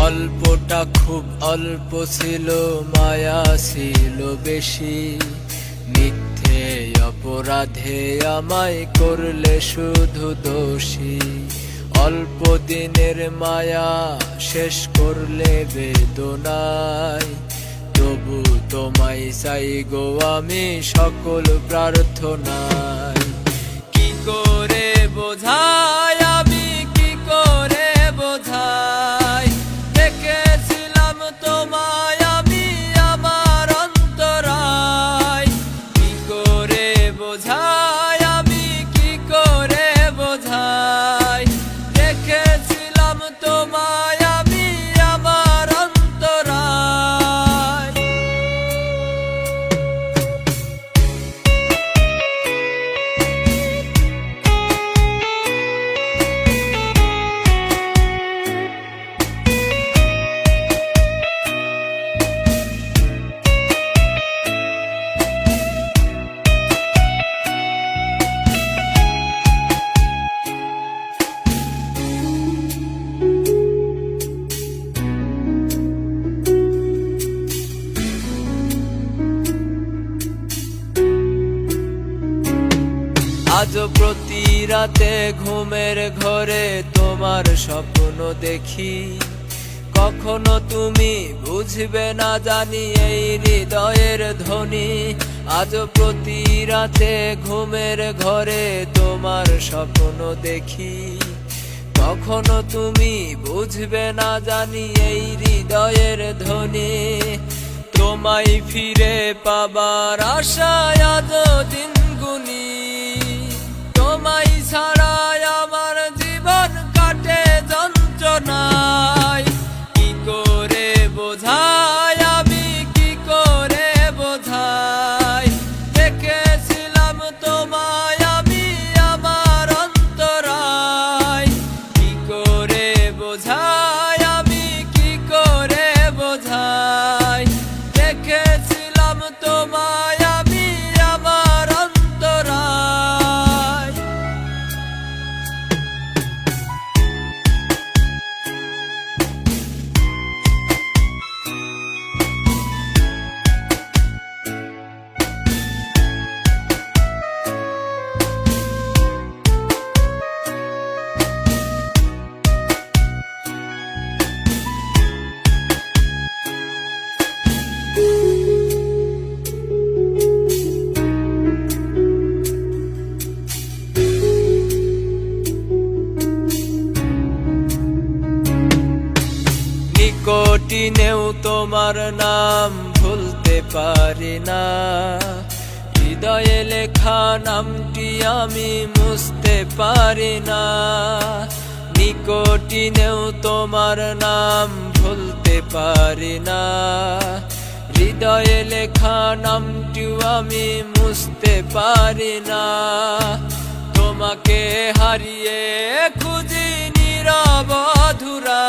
গল্পটা খুব অল্প ছিল, মায়া ছিল বেশি। মিথ্যে অপরাধে আমায় করলে শুধু দোষী। অল্প দিনের মায়া শেষ করলে বেদনায়। তবু তোমায় চাই গো আমি সকল প্রার্থনায়। কি করে বোঝাই আমি, কি করে বোঝাই, দেখেছিলাম তোমায় আমি আমার অন্তরায়। কি করে বোঝাই আমি, কি করে বোঝাই, দেখেছিলাম তোমায় আমি আমার অন্তরায়। আজ প্রতি রাতে ঘুমের ঘরে তোমার স্বপ্ন দেখি। কখনো তুমি বুঝবে না জানি এই হৃদয়ের ধ্বনি। আজ প্রতি রাতে ঘুমের ঘরে তোমার স্বপ্ন দেখি। কখনো তুমি বুঝবে না জানি এই হৃদয়ের ধ্বনি। তোমায় ফিরে পাবার আশায় আজ দিন গুনি। তোমায় ছাড়া আমার জীবন কাটে যন্ত্রণায়। কি করে বোঝাই আমি, কি করে বোঝাই, দেখেছিলাম তোমায় আমি আমার অন্তরায়। কি করে বোঝাই আমি, কি করে বোঝাই, দেখেছিলাম তোমায় আমি আমার অন্তরায়। নিকটিনেও তোমার নাম ভুলতে পারি না। হৃদয়ে লেখা নামটি আমি মুছতে পারি না। নিকটিনেও তোমার নাম ভুলতে পারি না। হৃদয়ে লেখা নামটিও আমি মুছতে পারি না। তোমাকে হারিয়ে খুঁজি নীরব অধুরা।